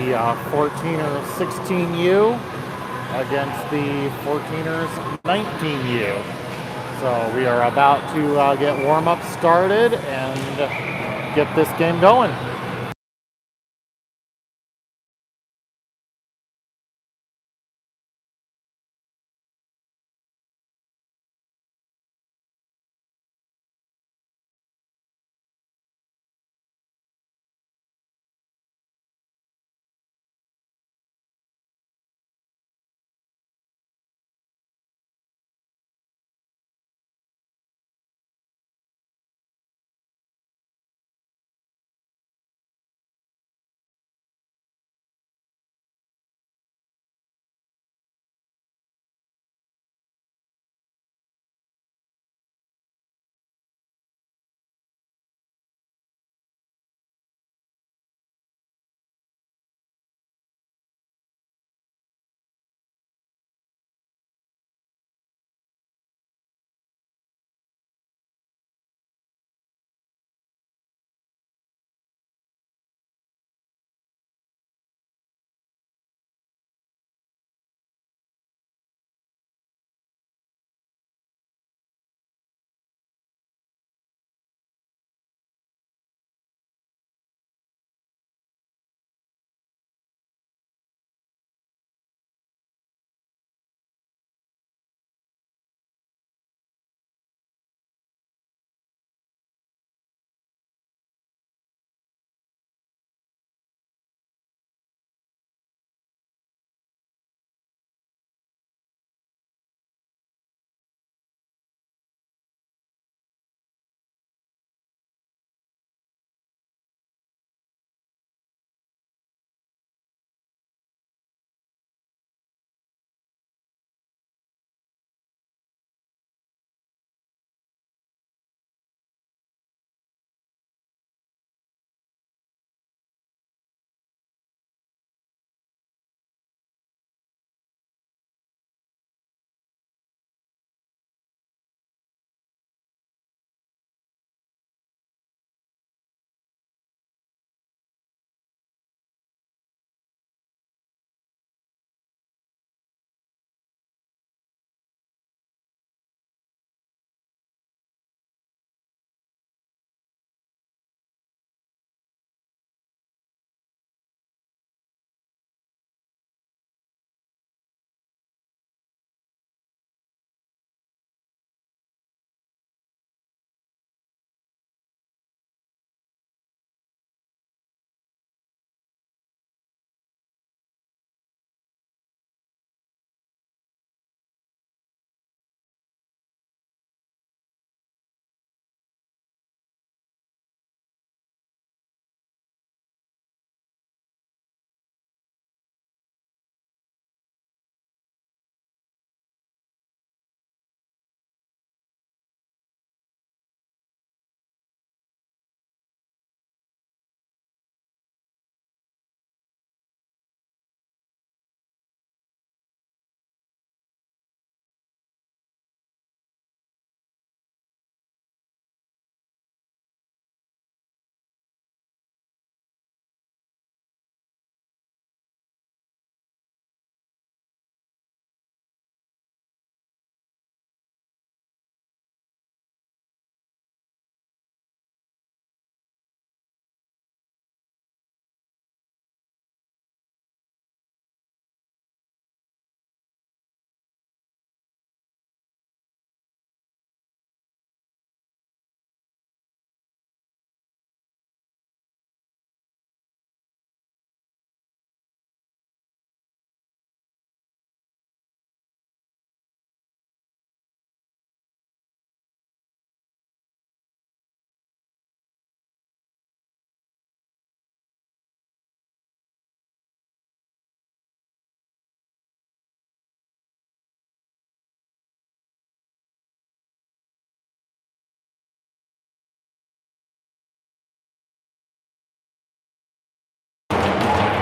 the 14er 16U against the 14ers 19U. So we are about to get warm-up started and get this game going.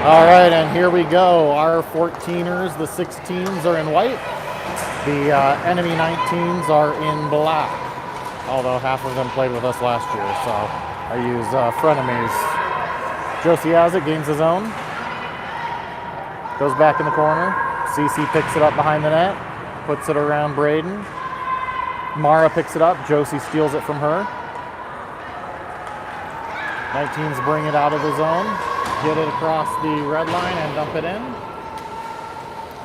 All right, and here we go. Our 14ers, the 16s are in white. The enemy 19s are in black. Although half of them played with us last year, so I use frenemies. Josie has it, gains his own. Goes back in the corner. CC picks it up behind the net. Puts it around Braden. Mara picks it up. Josie steals it from her. 19s bring it out of the zone. Get it across the red line and dump it in.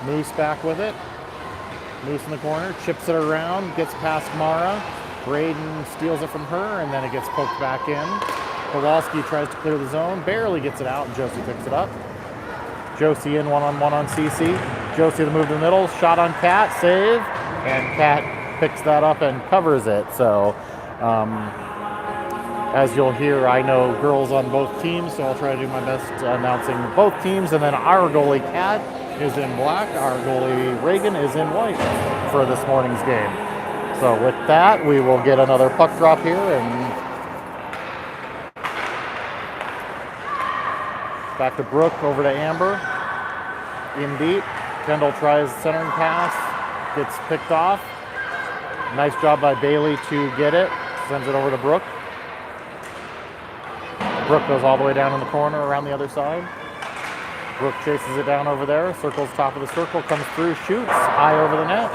Moose back with it. Moose in the corner. Chips it around. Gets past Mara. Braden steals it from her, and then it gets poked back in. Kowalski tries to clear the zone. Barely gets it out, and Josie picks it up. Josie in one-on-one on CC. Josie the move to the middle. Shot on Kat. Save. And Kat picks that up and covers it. So, as you'll hear, I know girls on both teams, so I'll try to do my best announcing both teams. And then our goalie, Kat, is in black. Our goalie, Reagan, is in white for this morning's game. So with that, we will get another puck drop here. And back to Brooke, over to Amber. In deep. Kendall tries centering pass. Gets picked off. Nice job by Bailey to get it. Sends it over to Brooke. Brooke goes all the way down in the corner around the other side. Brooke chases it down over there. Circles top of the circle. Comes through. Shoots. High over the net.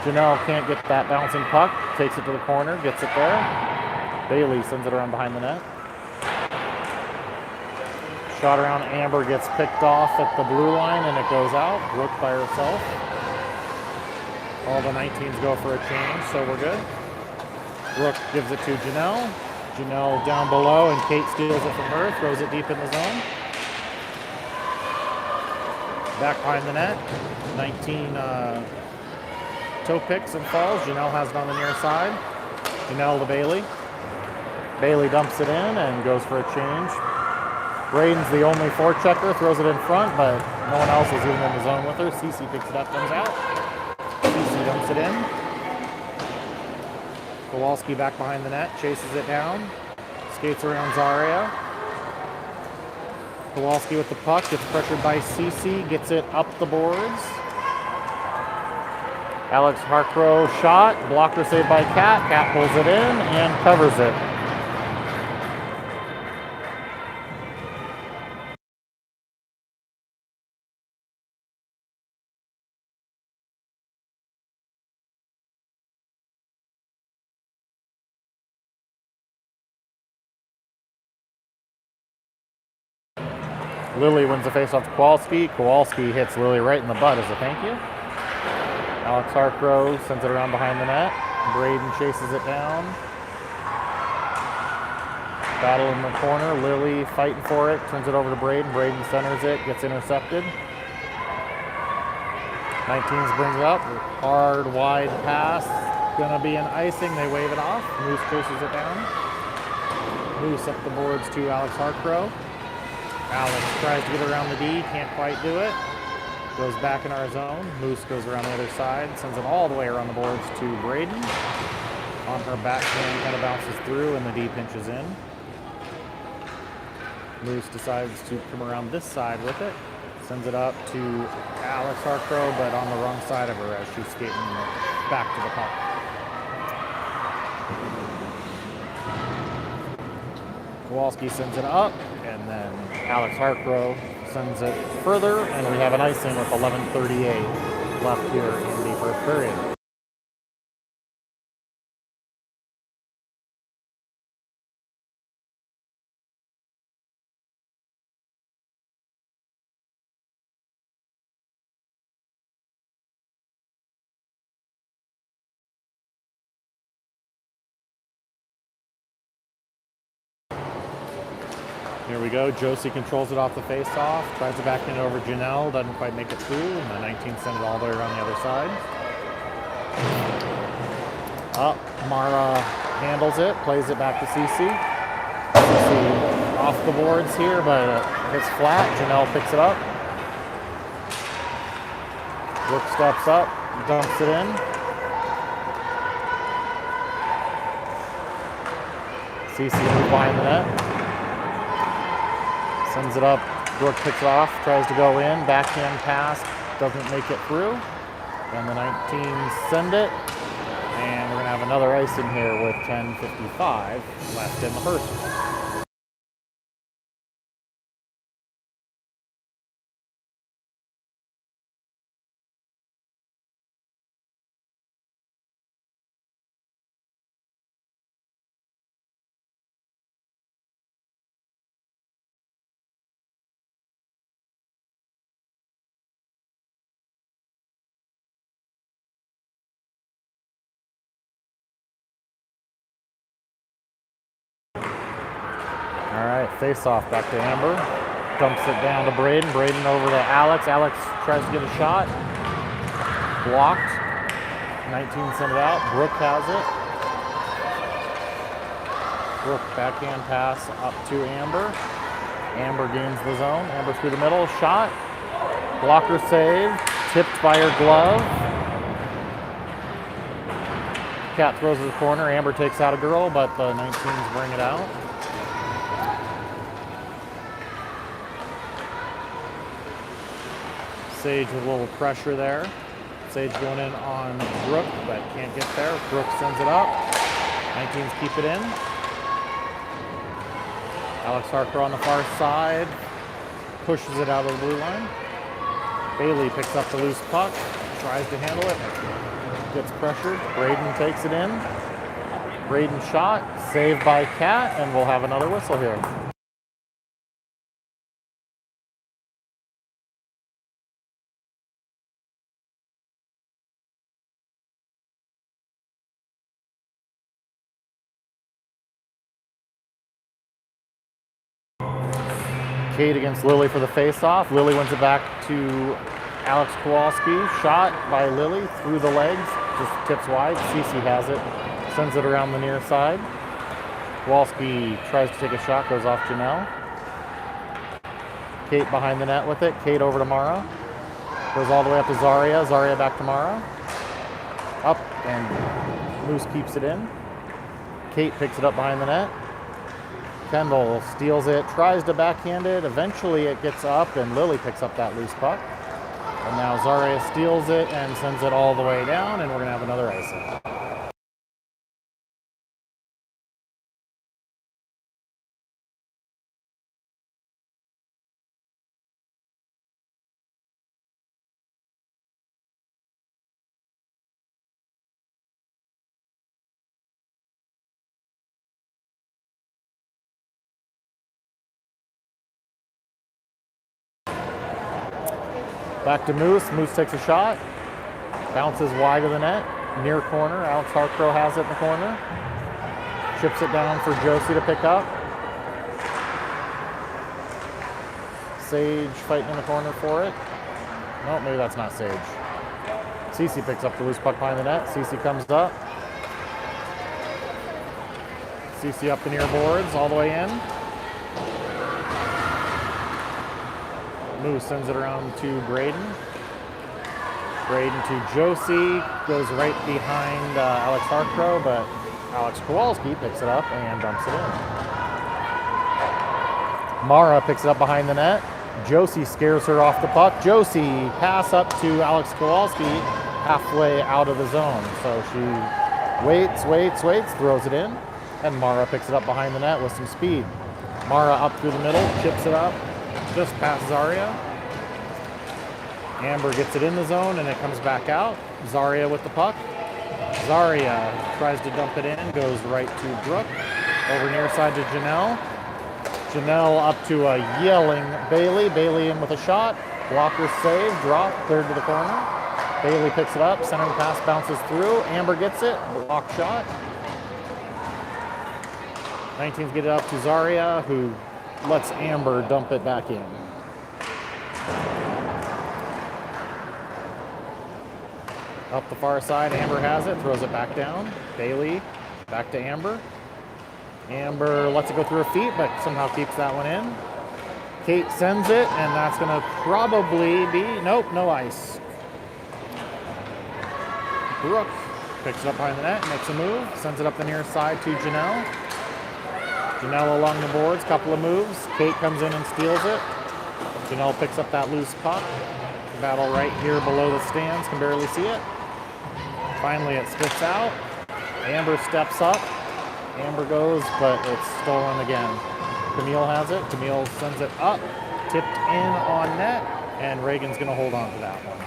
Janelle can't get that bouncing puck. Takes it to the corner. Gets it there. Bailey sends it around behind the net. Shot around Amber gets picked off at the blue line and it goes out. Brooke by herself. All the 19s go for a change, so we're good. Brooke gives it to Janelle. Janelle down below and Kate steals it from her, throws it deep in the zone. Back behind the net. 19 toe picks and falls. Janelle has it on the near side. Janelle to Bailey. Bailey dumps it in and goes for a change. Braden's the only forechecker, throws it in front, but no one else is even in the zone with her. Cece picks it up, comes out. Cece dumps it in. Kowalski back behind the net, chases it down. Skates around Zaria. Kowalski with the puck, gets pressured by Cece, gets it up the boards. Alex Harcrow shot, blocker saved by Kat. Kat pulls it in and covers it. Lily wins the faceoff to Kowalski. Kowalski hits Lily right in the butt as a thank you. Alex Harcrow sends it around behind the net. Braden chases it down. Battle in the corner. Lily fighting for it. Turns it over to Braden. Braden centers it. Gets intercepted. 19s brings it up. Hard, wide pass. Gonna be an icing. They wave it off. Moose chases it down. Moose up the boards to Alex Harcrow. Alex tries to get around the D, can't quite do it. Goes back in our zone. Moose goes around the other side, sends it all the way around the boards to Braden. On her backhand, kind of bounces through, and the D pinches in. Moose decides to come around this side with it. Sends it up to Alex Harcrow, but on the wrong side of her as she's skating back to the puck. Kowalski sends it up, and then Alex Harcrow sends it further, and we have an icing with 11:38 left here in the first period. Here we go. Josie controls it off the face-off. Tries to back it over Janelle. Doesn't quite make it through. And the 19 send it all the way around the other side. Up. Mara handles it. Plays it back to Cece. Cece off the boards here, but it's flat. Janelle picks it up. Brooke steps up. Dumps it in. Cece moves behind the net. Sends it up, Brooke picks it off, tries to go in, backhand pass, doesn't make it through. And the 19s send it, and we're gonna have another icing here with 10:55 left in the first. face off back to Amber. Dumps it down to Braden. Braden over to Alex. Alex tries to get a shot. Blocked. 19 sent it out. Brooke has it. Brooke backhand pass up to Amber. Amber gains the zone. Amber through the middle. Shot. Blocker save. Tipped by her glove. Cat throws to the corner. Amber takes out a girl, but the 19s bring it out. Sage with a little pressure there. Sage going in on Brooke, but can't get there. Brooke sends it up. 19s keep it in. Alex Harker on the far side. Pushes it out of the blue line. Bailey picks up the loose puck. Tries to handle it. Gets pressured. Braden takes it in. Braden shot. Saved by Cat, and we'll have another whistle here. Kate against Lily for the face-off. Lily wins it back to Alex Kowalski. Shot by Lily through the legs. Just tips wide. Cece has it. Sends it around the near side. Kowalski tries to take a shot. Goes off Janelle. Kate behind the net with it. Kate over to Mara. Goes all the way up to Zaria. Zaria back to Mara. Up, and Moose keeps it in. Kate picks it up behind the net. Kendall steals it, tries to backhand it. Eventually it gets up, and Lily picks up that loose puck. And now Zaria steals it and sends it all the way down, and we're going to have another icing. Back to Moose. Moose takes a shot. Bounces wide of the net. Near corner. Alex Harkrow has it in the corner. Chips it down for Josie to pick up. Sage fighting in the corner for it. No, maybe that's not Sage. Cece picks up the loose puck behind the net. Cece comes up. Cece up the near boards all the way in. Moose sends it around to Braden. Braden to Josie. Goes right behind Alex Harkrow, but Alex Kowalski picks it up and dumps it in. Mara picks it up behind the net. Josie scares her off the puck. Josie pass up to Alex Kowalski halfway out of the zone. So she waits, throws it in, and Mara picks it up behind the net with some speed. Mara up through the middle, chips it up. Just past Zaria. Amber gets it in the zone and it comes back out. Zaria with the puck. Zaria tries to dump it in, goes right to Brooke. Over near side to Janelle. Janelle up to a yelling Bailey. Bailey in with a shot. Blocker save, drop, cleared to the corner. Bailey picks it up, center pass bounces through. Amber gets it, block shot. 19s get it up to Zaria, who lets Amber dump it back in. Up the far side, Amber has it, throws it back down. Bailey back to Amber. Amber lets it go through her feet, but somehow keeps that one in. Kate sends it, and that's going to probably be, nope, no ice. Brooke picks it up behind the net, makes a move, sends it up the near side to Janelle. Janelle along the boards, couple of moves. Kate comes in and steals it. Janelle picks up that loose puck. Battle right here below the stands, can barely see it. Finally it spits out. Amber steps up. Amber goes, but it's stolen again. Camille has it. Camille sends it up, tipped in on net, and Reagan's gonna hold on to that one.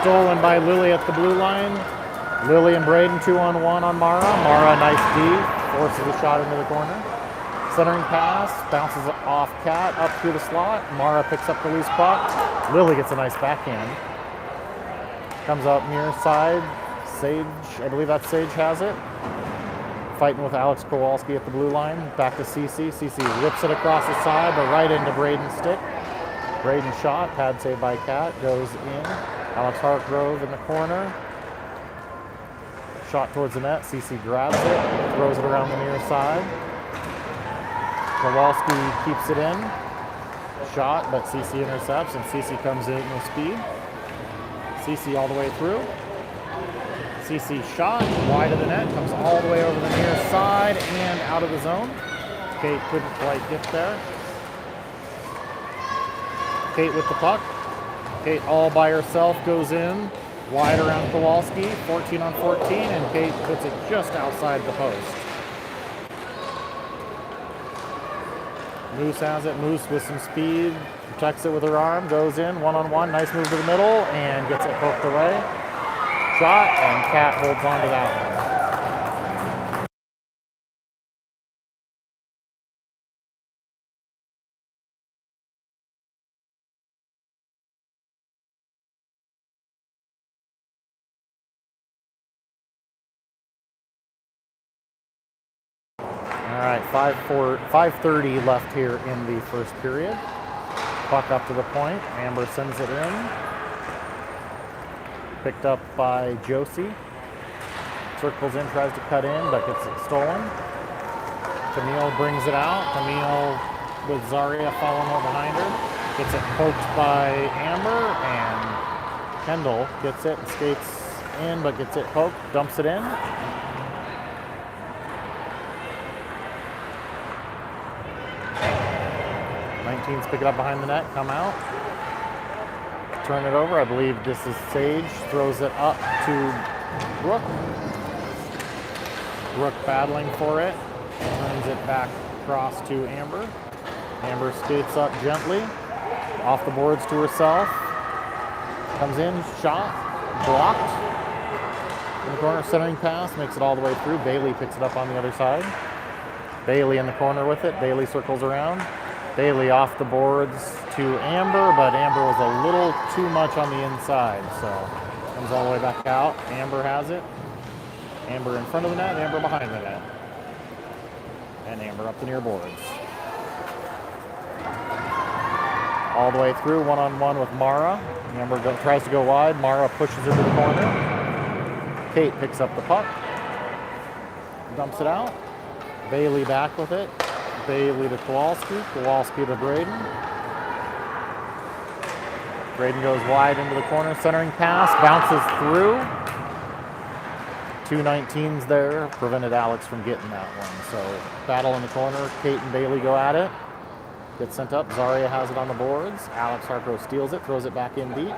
stolen by Lily at the blue line. Lily and Braden 2-on-1 on Mara. Mara, nice D, forces a shot into the corner. Centering pass, bounces off Cat up through the slot. Mara picks up the loose puck. Lily gets a nice backhand. Comes up near side. Sage, I believe that's Sage has it. Fighting with Alex Kowalski at the blue line. Back to CC. CC rips it across the side, but right into Braden's stick. Braden shot, pad saved by Cat, goes in. Alex Hartgrove in the corner. Shot towards the net. CC grabs it, throws it around the near side. Kowalski keeps it in. Shot, but CC intercepts, and CC comes in with speed. CC all the way through. CC shot, wide of the net, comes all the way over the near side and out of the zone. Kate couldn't quite get there. Kate with the puck. Kate all by herself goes in, wide around Kowalski, 14 on 14, and Kate puts it just outside the post. Moose has it. Moose with some speed, protects it with her arm, goes in, one-on-one, nice move to the middle, and gets it poked away. Shot, and Cat holds on to that one. All right, 5:30 left here in the first period. Puck up to the point. Amber sends it in. Picked up by Josie. Circles in, tries to cut in, but gets it stolen. Camille brings it out. Camille with Zarya following up behind her. Gets it poked by Amber, and Kendall gets it and skates in, but gets it poked, dumps it in. Pick it up behind the net, come out, turn it over. I believe this is Sage, throws it up to Brooke. Brooke battling for it, turns it back across to Amber. Amber skates up gently, off the boards to herself, comes in, shot, blocked. In the corner, centering pass, makes it all the way through. Bailey picks it up on the other side. Bailey in the corner with it. Bailey circles around. Bailey off the boards to Amber, but Amber was a little too much on the inside, so comes all the way back out. Amber has it. Amber in front of the net, Amber behind the net. And Amber up the near boards. All the way through, one-on-one with Mara. Amber tries to go wide. Mara pushes her to the corner. Kate picks up the puck. Dumps it out. Bailey back with it. Bailey to Kowalski. Kowalski to Braden. Braden goes wide into the corner. Centering pass. Bounces through. 2 19s there. Prevented Alex from getting that one. So battle in the corner. Kate and Bailey go at it. Gets sent up. Zarya has it on the boards. Alex Hartgrove steals it. Throws it back in deep.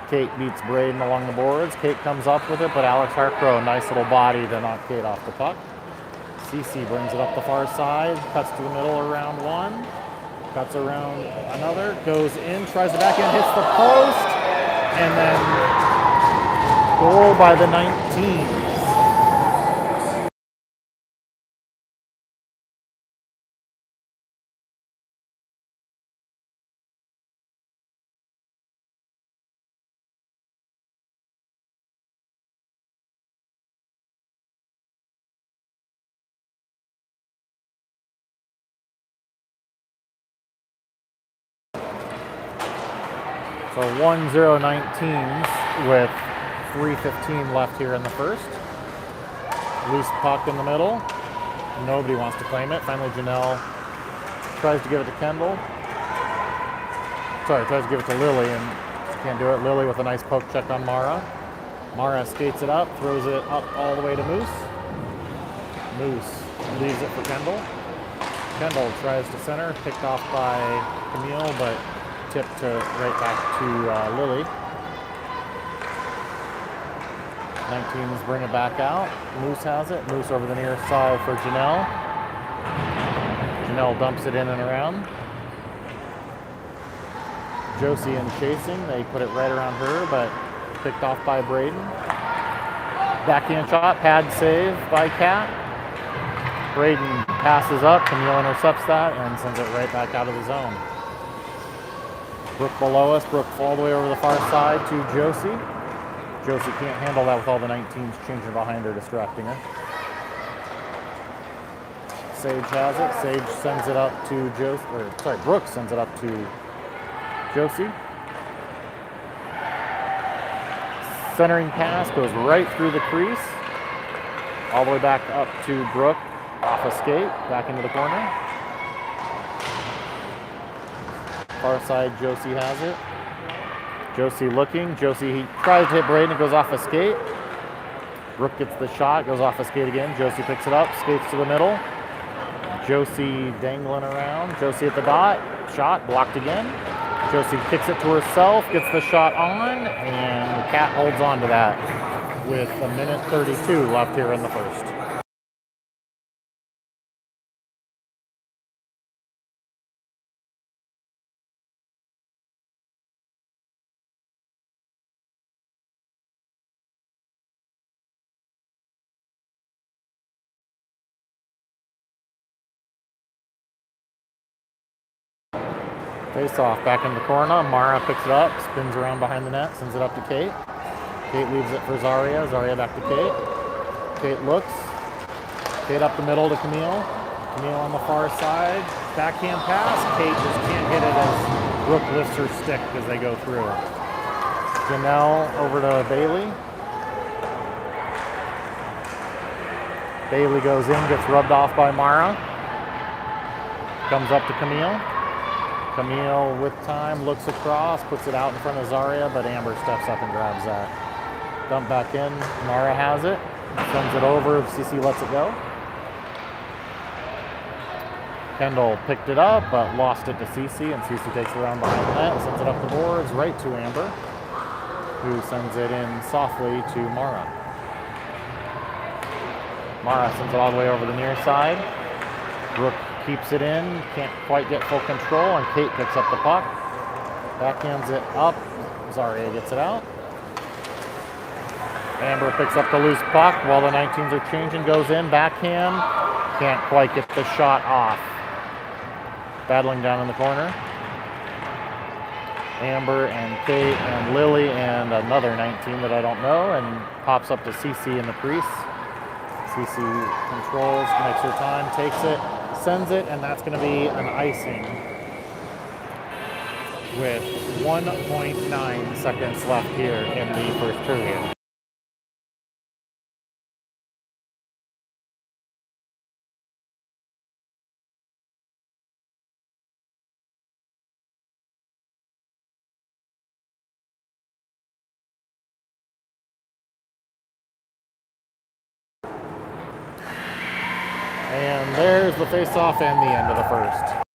Kate beats Braden along the boards. Kate comes up with it, but Alex Hartgrove, nice little body to knock Kate off the puck. CC brings it up the far side, cuts to the middle around one, cuts around another, goes in, tries the backhand, hits the post, and then goal by the 19s. So 1-0 19s with 3:15 left here in the first. Loose puck in the middle. Nobody wants to claim it. Finally, Janelle tries to give it to Kendall. Sorry, tries to give it to Lily, and she can't do it. Lily with a nice poke check on Mara. Mara skates it up, throws it up all the way to Moose. Moose leaves it for Kendall. Kendall tries to center, picked off by Camille, but tipped to right back to Lily. 19s bring it back out. Moose has it. Moose over the near side for Janelle. Janelle dumps it in and around. Josie in chasing. They put it right around her, but picked off by Braden. Backhand shot, pad save by Kat. Braden passes up, Camille intercepts that and sends it right back out of the zone. Brooke below us, Brooke all the way over the far side to Josie. Josie can't handle that with all the 19s changing behind her, distracting her. Sage has it. Sage sends it up to Brooke sends it up to Josie. Centering pass goes right through the crease, all the way back up to Brooke, off a skate, back into the corner. Far side, Josie has it. Josie looking. Josie tries to hit Braden, it goes off a skate. Brooke gets the shot, goes off a skate again. Josie picks it up, skates to the middle. Josie dangling around. Josie at the dot. Shot blocked again. Josie kicks it to herself, gets the shot on, and Kat holds on to that with 1:32 left here in the first. Face off back in the corner. Mara picks it up, spins around behind the net, sends it up to Kate. Kate leaves it for Zaria. Zaria back to Kate. Kate looks. Kate up the middle to Camille. Camille on the far side. Backhand pass. Kate just can't get it as Brooke lifts her stick as they go through. Janelle over to Bailey. Bailey goes in, gets rubbed off by Mara. Comes up to Camille. Camille with time, looks across, puts it out in front of Zaria, but Amber steps up and grabs that. Dump back in, Mara has it, sends it over, Cece lets it go. Kendall picked it up, but lost it to Cece, and Cece takes it around behind the net and sends it up the boards, right to Amber, who sends it in softly to Mara. Mara sends it all the way over the near side. Brooke keeps it in, can't quite get full control, and Kate picks up the puck. Backhands it up, Zaria gets it out. Amber picks up the loose puck while the 19s are changing, goes in, backhand, can't quite get the shot off. Battling down in the corner. Amber and Kate and Lily and another 19 that I don't know, and pops up to Cece in the crease. Cece controls, makes her time, takes it, sends it, and that's going to be an icing with 1.9 seconds left here in the first period. And there's the face-off and the end of the first.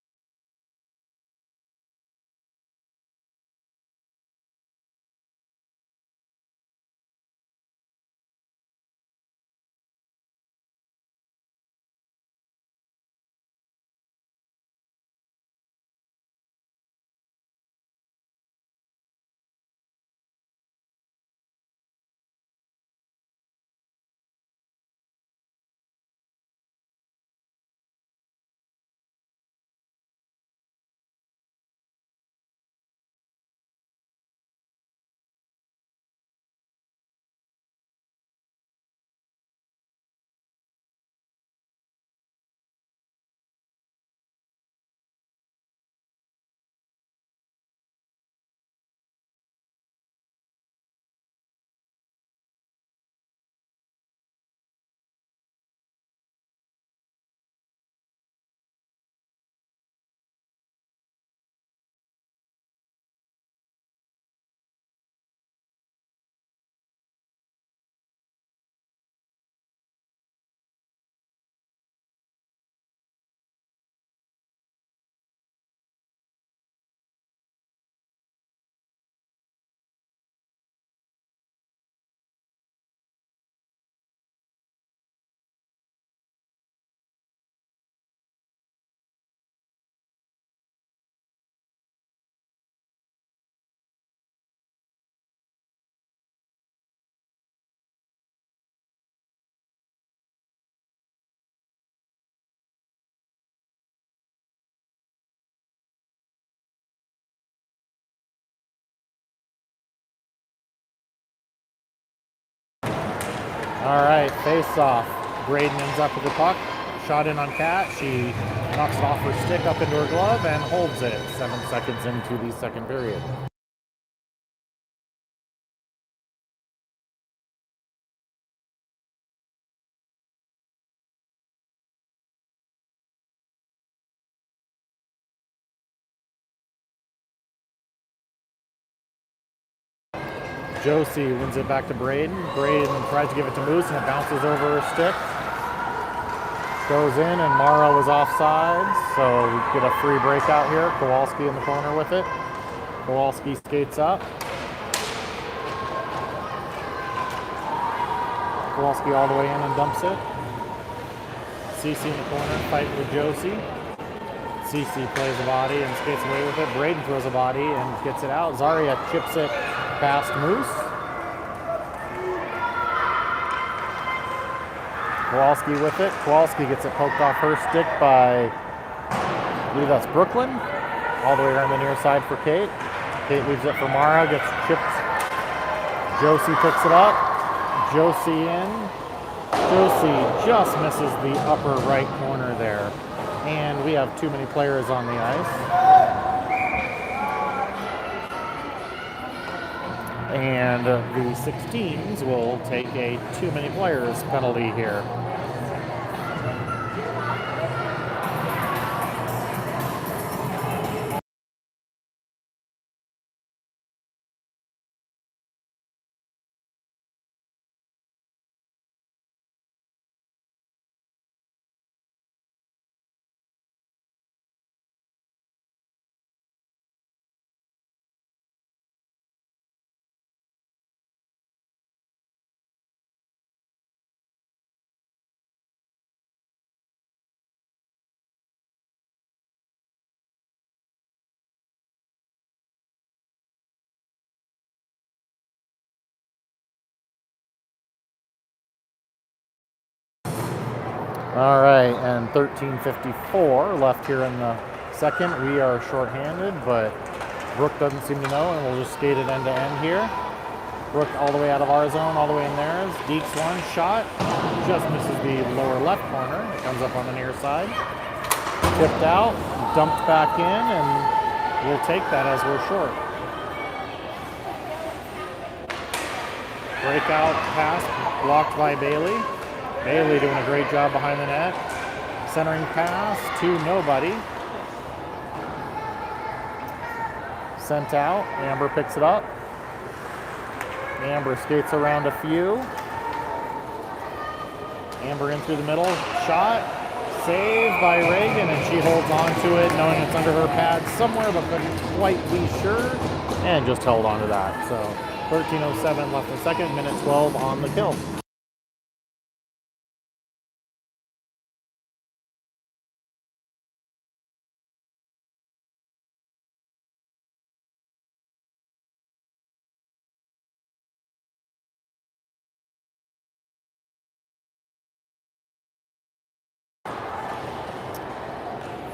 All right, face off. Braden ends up with the puck. Shot in on Kat. She knocks it off her stick up into her glove and holds it 7 seconds into the second period. Josie wins it back to Braden. Braden tries to give it to Moose and it bounces over her stick. Goes in and Mara was offside, so we get a free breakout here. Kowalski in the corner with it. Kowalski skates up. Kowalski all the way in and dumps it. Cece in the corner fighting with Josie. Cece plays a body and skates away with it. Braden throws a body and gets it out. Zarya chips it past Moose. Kowalski with it. Kowalski gets it poked off her stick by, I believe that's Brooklyn. All the way around the near side for Kate. Kate leaves it for Mara, gets chipped. Josie picks it up. Josie in. Josie just misses the upper right corner there. And we have too many players on the ice. And the 16s will take a too many players penalty here. All right, and 13:54 left here in the second. We are shorthanded, but Brooke doesn't seem to know, and we'll just skate it end to end here. Brooke all the way out of our zone, all the way in theirs. Deeks one shot, just misses the lower left corner. It comes up on the near side. Tipped out, dumped back in, and we'll take that as we're short. Breakout pass blocked by Bailey. Bailey doing a great job behind the net. Centering pass to nobody. Sent out. Amber picks it up. Amber skates around a few. Amber in through the middle. Shot. Saved by Reagan, and she holds on to it, knowing it's under her pad somewhere, but couldn't quite be sure. And just held on to that. So 13:07 left in the second, minute 12 on the kill.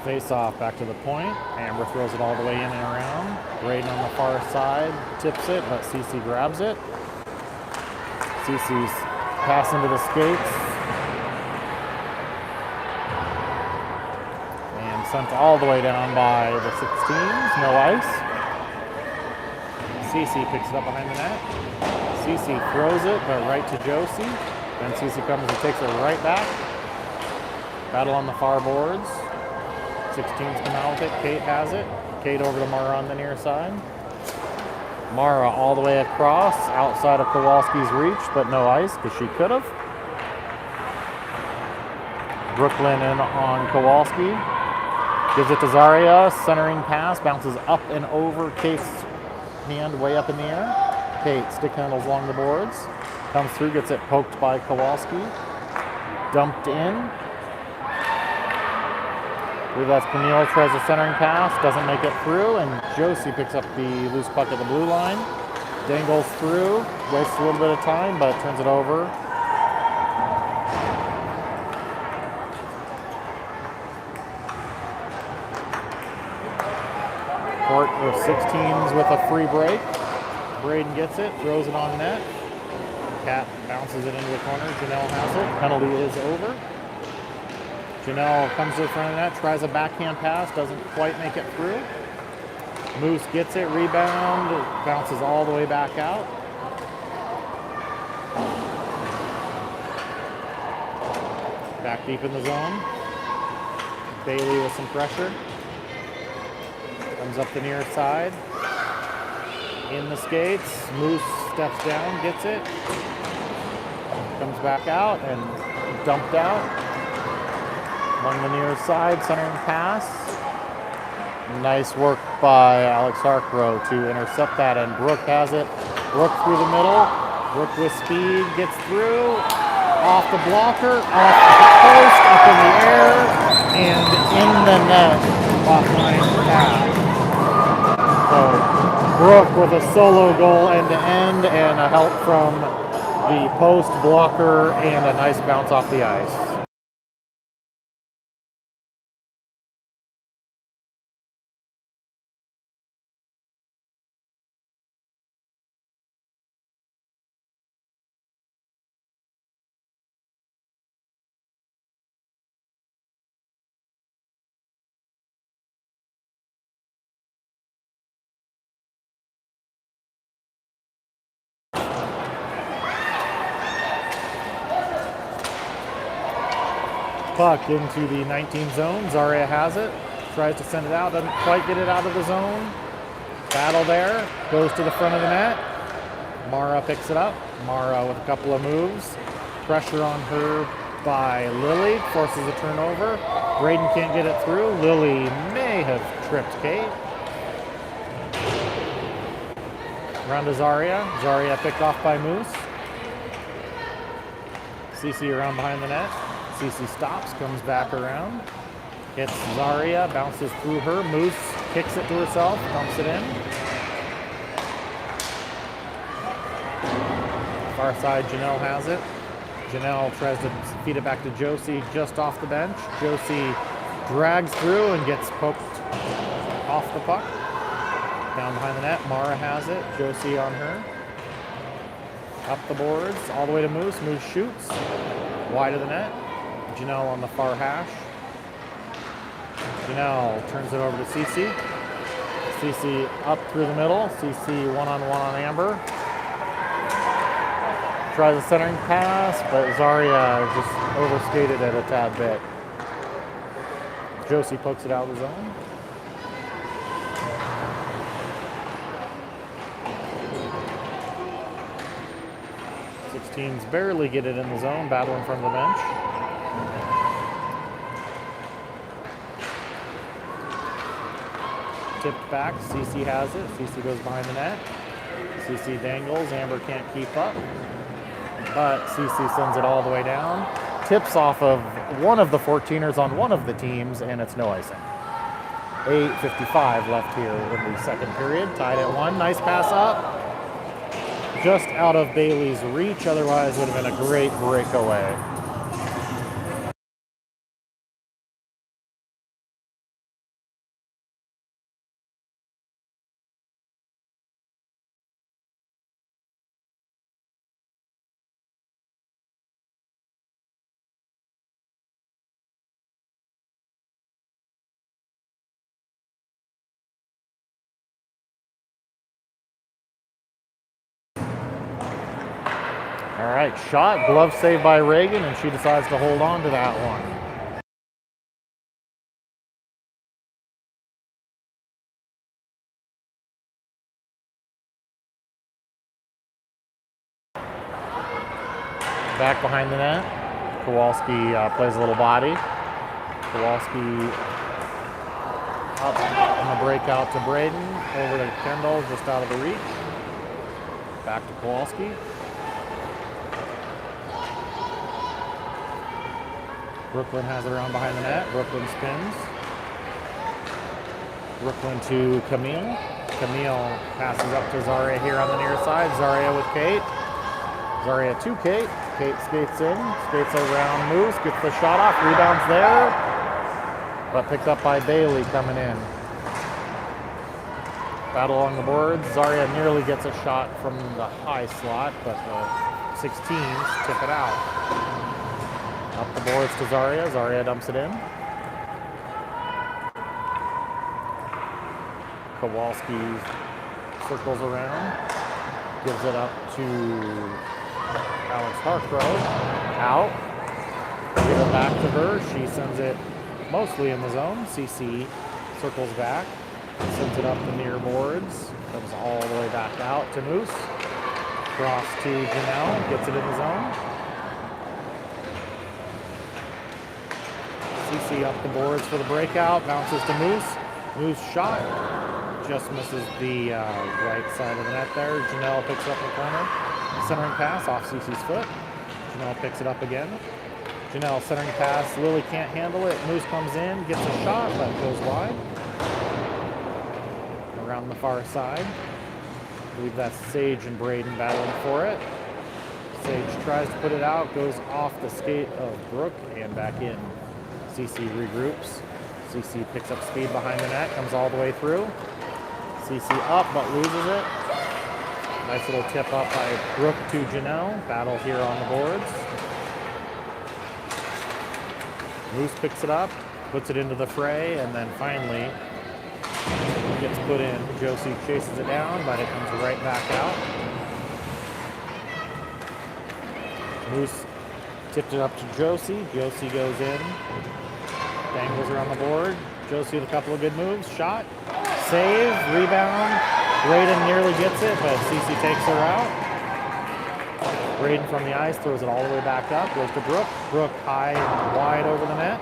Face off back to the point. Amber throws it all the way in and around. Braden on the far side tips it, but Cece grabs it. Cece's pass into the skates. And sent all the way down by the 16s. No ice. Cece picks it up behind the net. Cece throws it, but right to Josie. Then Cece comes and takes it right back. Battle on the far boards. 16s come out with it. Kate has it. Kate over to Mara on the near side. Mara all the way across, outside of Kowalski's reach, but no ice because she could have. Brooklyn in on Kowalski. Gives it to Zarya. Centering pass. Bounces up and over Kate's hand way up in the air. Kate stick handles along the boards. Comes through, gets it poked by Kowalski. Dumped in. I believe that's Pernille, tries a centering pass, doesn't make it through, and Josie picks up the loose puck at the blue line. Dangles through, wastes a little bit of time, but turns it over. Court of 16s with a free break. Braden gets it, throws it on net. Cat bounces it into the corner. Janelle has it. Penalty is over. Janelle comes to the front of the net, tries a backhand pass, doesn't quite make it through. Moose gets it, rebound, bounces all the way back out. Back deep in the zone. Bailey with some pressure. Comes up the near side. In the skates. Moose steps down, gets it. Comes back out and dumped out. Along the near side, centering pass. Nice work by Alex Harkrow to intercept that, and Brooke has it. Brooke through the middle. Brooke with speed, gets through. Off the blocker, off the post, up in the air, and in the net behind Cat. So Brooke with a solo goal end-to-end and a help from the post blocker and a nice bounce off the ice. Puck into the 19 zone. Zaria has it. Tries to send it out. Doesn't quite get it out of the zone. Battle there. Goes to the front of the net. Mara picks it up. Mara with a couple of moves. Pressure on her by Lily. Forces a turnover. Braden can't get it through. Lily may have tripped Kate. Around to Zaria. Zaria picked off by Moose. Cece around behind the net. Cece stops, comes back around, hits Zaria, bounces through her. Moose kicks it to herself, dumps it in. Far side, Janelle has it. Janelle tries to feed it back to Josie just off the bench. Josie drags through and gets poked off the puck. Down behind the net, Mara has it. Josie on her. Up the boards, all the way to Moose. Moose shoots, wide of the net. Janelle on the far hash. Janelle turns it over to Cece. Cece up through the middle. Cece one-on-one on Amber. Tries a centering pass, but Zaria just overskated it a tad bit. Josie pokes it out of the zone. Teams barely get it in the zone, battling from the bench. Tipped back, Cece has it. Cece goes behind the net. Cece dangles, Amber can't keep up. But Cece sends it all the way down. Tips off of one of the 14ers on one of the teams, and it's no icing. 8:55 left here in the second period. Tied at 1. Nice pass up. Just out of Bailey's reach, otherwise would have been a great breakaway. All right, shot, glove save by Reagan, and she decides to hold on to that one. Back behind the net, Kowalski plays a little body. Kowalski up on the breakout to Braden, over to Kendall, just out of the reach. Back to Kowalski. Brooklyn has it around behind the net. Brooklyn spins. Brooklyn to Camille. Camille passes up to Zaria here on the near side. Zaria with Kate. Zaria to Kate. Kate skates in, skates around Moose, gets the shot off, rebounds there, but picked up by Bailey coming in. Battle along the boards. Zaria nearly gets a shot from the high slot, but the 16s tip it out. Up the boards to Zarya. Zarya dumps it in. Kowalski circles around, gives it up to Alex Hargrove. Out. Give it back to her. She sends it mostly in the zone. CC circles back, sends it up the near boards, comes all the way back out to Moose. Cross to Janelle, gets it in the zone. CC up the boards for the breakout, bounces to Moose. Moose shot, just misses the right side of the net there. Janelle picks it up in the corner. Centering pass off CC's foot. Janelle picks it up again. Janelle centering pass, Lily can't handle it. Moose comes in, gets a shot, but goes wide. Around the far side. I believe that's Sage and Braden battling for it. Sage tries to put it out, goes off the skate of Brooke and back in. CC regroups. CC picks up speed behind the net, comes all the way through. CC up, but loses it. Nice little tip up by Brooke to Janelle. Battle here on the boards. Moose picks it up, puts it into the fray, and then finally gets put in. Josie chases it down, but it comes right back out. Moose tipped it up to Josie. Josie goes in, dangles her on the board. Josie with a couple of good moves. Shot, save, rebound. Braden nearly gets it, but CC takes her out. Braden from the ice throws it all the way back up, goes to Brooke. Brooke high and wide over the net.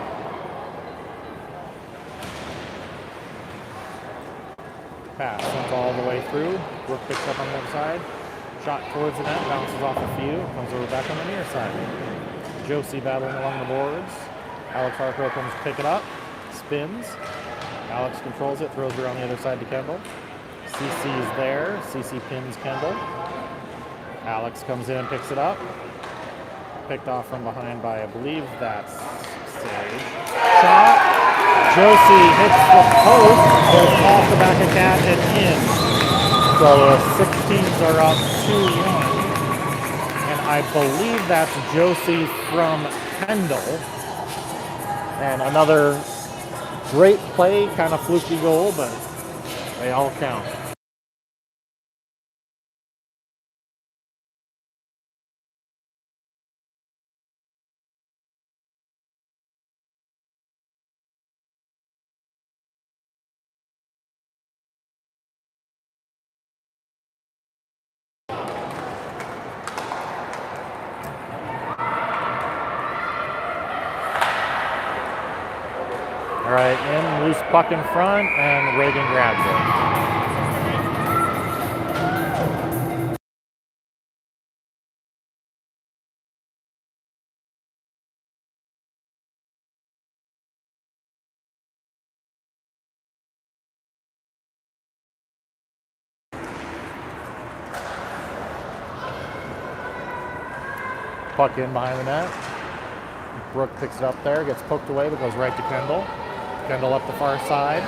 Pass sent all the way through. Brooke picks up on the other side. Shot towards the net, bounces off a few, comes over back on the near side. Josie battling along the boards. Alex Harco comes to pick it up, spins. Alex controls it, throws her on the other side to Kendall. CC is there. CC pins Kendall. Alex comes in and picks it up. Picked off from behind by, I believe that's Sage. Shot. Josie hits the post, goes off the back of Cat and in. So the 16s are up 2-1. And I believe that's Josie from Kendall. And another great play, kind of fluky goal, but they all count. All right, in, loose puck in front, and Reagan grabs it. Puck in behind the net. Brooke picks it up there, gets poked away, but goes right to Kendall. Kendall up the far side.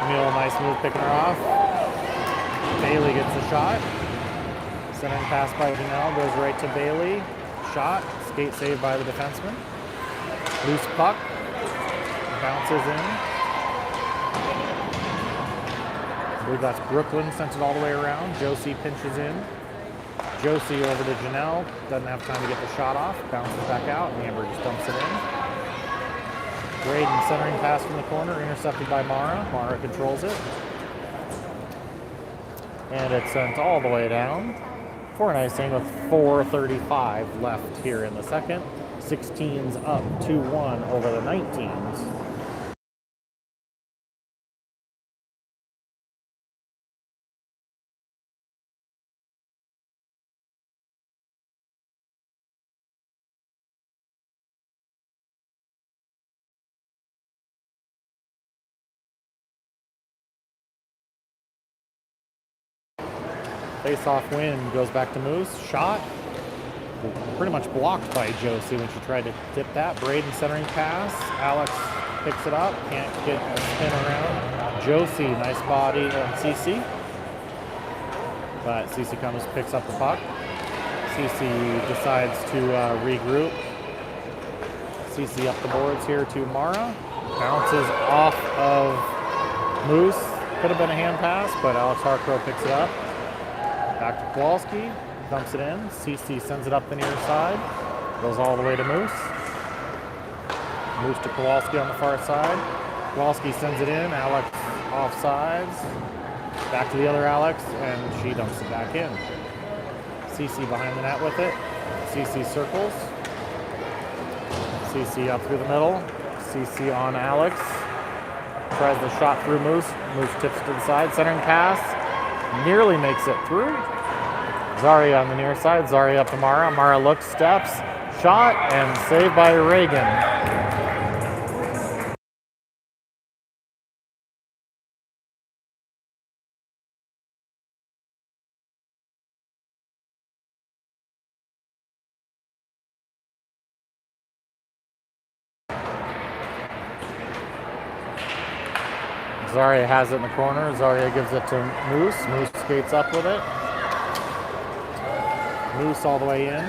Camille, nice move picking her off. Bailey gets the shot. Centering pass by Janelle, goes right to Bailey. Shot, skate saved by the defenseman. Loose puck, bounces in. I believe that's Brooklyn, sends it all the way around. Josie pinches in. Josie over to Janelle, doesn't have time to get the shot off, bounces back out, and Amber just dumps it in. Braden centering pass from the corner, intercepted by Mara. Mara controls it. And it's sent all the way down for an icing with 4:35 left here in the second. 16s up 2-1 over the 19s. Face-off win goes back to Moose. Shot. Pretty much blocked by Josie when she tried to tip that. Braden centering pass. Alex picks it up. Can't get a spin around. Josie, nice body on CC. but Cece comes, picks up the puck. Cece decides to regroup. Cece up the boards here to Mara. Bounces off of Moose. Could have been a hand pass, but Alex Harkrow picks it up. Back to Kowalski. Dumps it in. Cece sends it up the near side. Goes all the way to Moose. Moose to Kowalski on the far side. Kowalski sends it in. Alex offsides. Back to the other Alex, and she dumps it back in. Cece behind the net with it. Cece circles. Cece up through the middle. Cece on Alex. Tries the shot through Moose. Moose tips to the side. Centering pass. Nearly makes it through. Zarya on the near side. Zarya up to Mara. Mara looks, steps, shot, and saved by Reagan. Zarya has it in the corner. Zarya gives it to Moose. Moose skates up with it. Moose all the way in.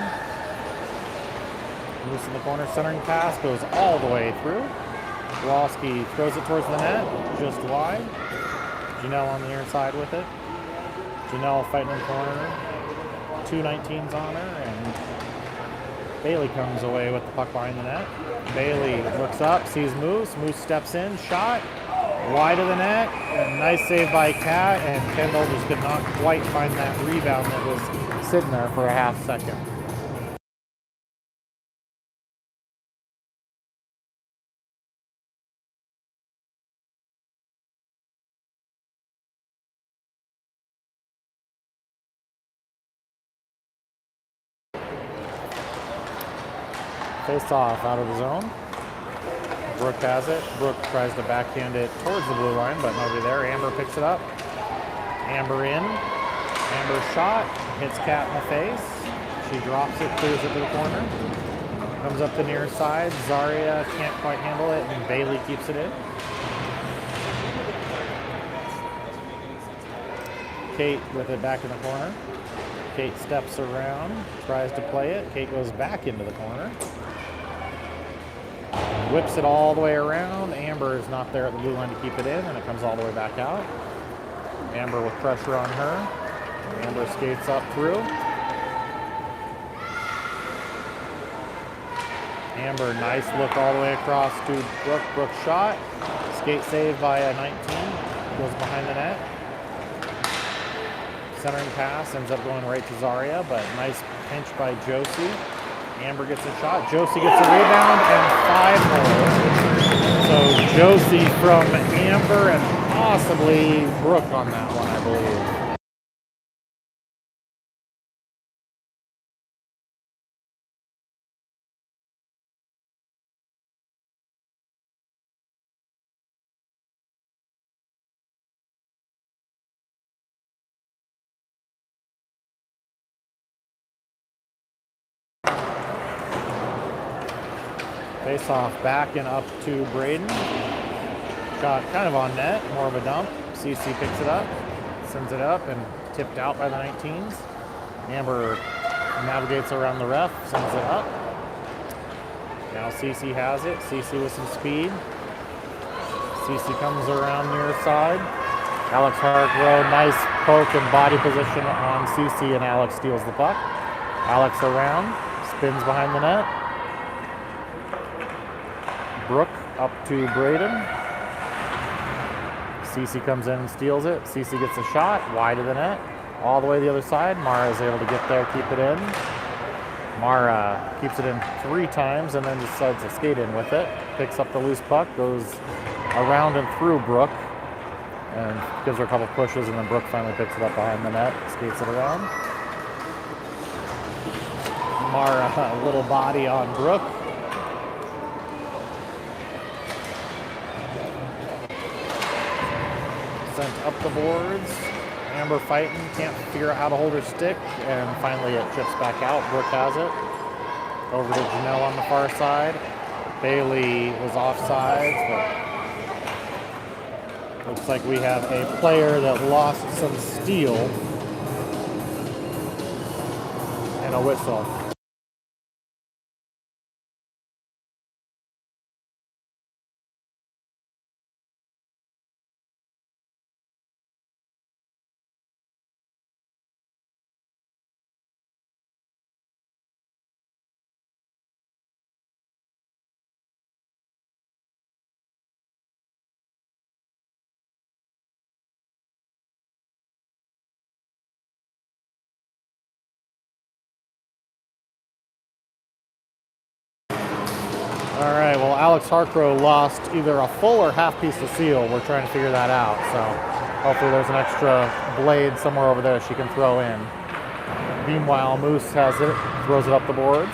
Moose in the corner. Centering pass goes all the way through. Kowalski throws it towards the net, just wide. Janelle on the near side with it. Janelle fighting in the corner. 2 19s on her, and Bailey comes away with the puck behind the net. Bailey looks up, sees Moose. Moose steps in, shot. Wide of the net, and nice save by Kat, and Kendall just could not quite find that rebound that was sitting there for a half second. Face off out of the zone. Brooke has it. Brooke tries to backhand it towards the blue line, but nobody there. Amber picks it up. Amber in. Amber shot. Hits Kat in the face. She drops it, clears it to the corner. Comes up the near side. Zarya can't quite handle it, and Bailey keeps it in. Kate with it back in the corner. Kate steps around, tries to play it. Kate goes back into the corner. Whips it all the way around. Amber is not there at the blue line to keep it in, and it comes all the way back out. Amber with pressure on her. Amber skates up through. Amber, nice look all the way across to Brooke. Brooke shot. Skate save by a 19. Goes behind the net. Centering pass ends up going right to Zarya, but nice pinch by Josie. Amber gets a shot. Josie gets a rebound, and 5 more. So Josie from Amber and possibly Brooke on that one, I believe. Face off back and up to Braden. Shot kind of on net, more of a dump. Cece picks it up, sends it up, and tipped out by the 19s. Amber navigates around the ref, sends it up. Now Cece has it. Cece with some speed. Cece comes around near side. Alex Harkrow, nice poke and body position on Cece, and Alex steals the puck. Alex around, spins behind the net. Brooke up to Braden. Cece comes in and steals it. Cece gets a shot, wide of the net, all the way to the other side. Mara is able to get there, keep it in. Mara keeps it in 3 times and then decides to skate in with it. Picks up the loose puck, goes around and through Brooke, and gives her a couple pushes, and then Brooke finally picks it up behind the net, skates it around. Mara, a little body on Brooke. Sent up the boards. Amber fighting, can't figure out how to hold her stick, and finally it chips back out. Brooke has it. Over to Janelle on the far side. Bailey was offsides, but looks like we have a player that lost some steel and a whistle. All right, well, Alex Harcrow lost either a full or half piece of seal. We're trying to figure that out. So hopefully there's an extra blade somewhere over there she can throw in. Meanwhile, Moose has it, throws it up the boards.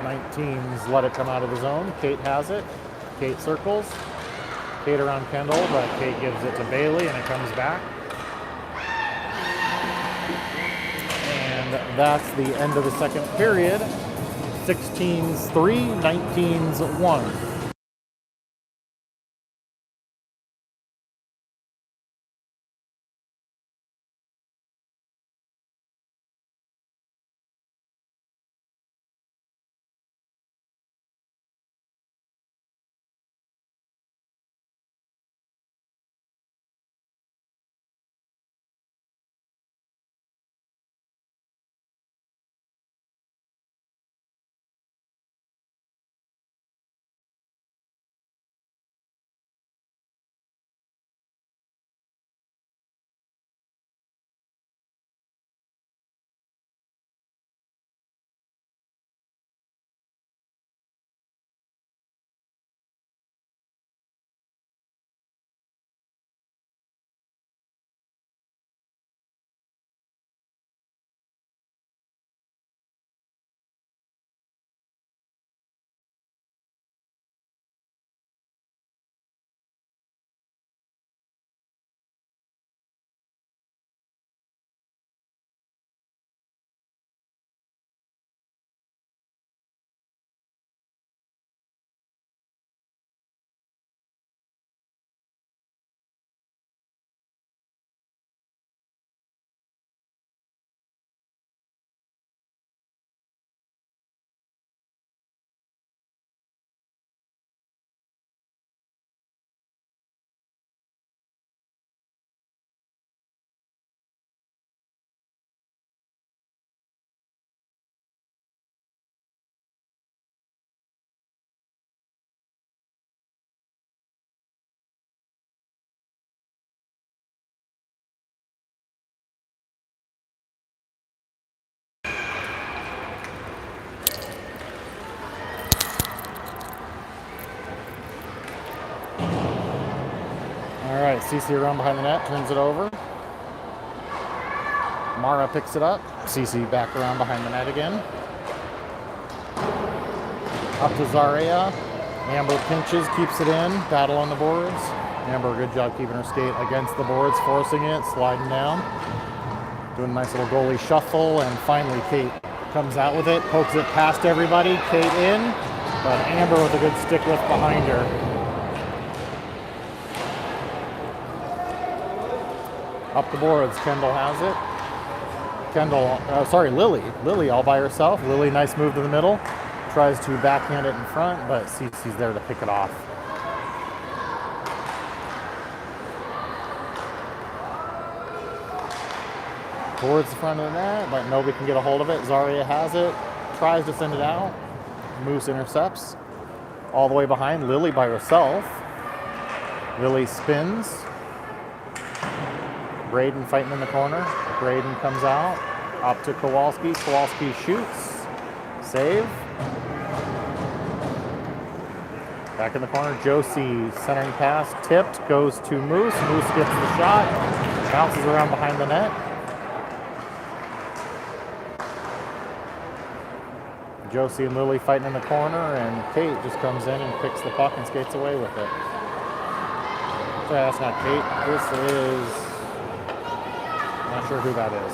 19s let it come out of the zone. Kate has it. Kate circles. Kate around Kendall, but Kate gives it to Bailey and it comes back. That's the end of the second period. 16s 3, 19s 1. All right, Cece around behind the net, turns it over. Mara picks it up. Cece back around behind the net again. Up to Zaria. Amber pinches, keeps it in. Battle on the boards. Amber, good job keeping her skate against the boards, forcing it, sliding down. Doing a nice little goalie shuffle, and finally Kate comes out with it, pokes it past everybody. Kate in, but Amber with a good stick lift behind her. Up the boards, Kendall has it. Lily. Lily all by herself. Lily, nice move to the middle. Tries to backhand it in front, but Cece's there to pick it off. Towards the front of the net, but nobody can get a hold of it. Zaria has it. Tries to send it out. Moose intercepts. All the way behind, Lily by herself. Lily spins. Braden fighting in the corner. Braden comes out. Up to Kowalski. Kowalski shoots. Save. Back in the corner. Josie centering pass. Tipped. Goes to Moose. Moose gets the shot. Bounces around behind the net. Josie and Lily fighting in the corner, and Kate just comes in and picks the puck and skates away with it. Sorry, that's not Kate. This is... not sure who that is.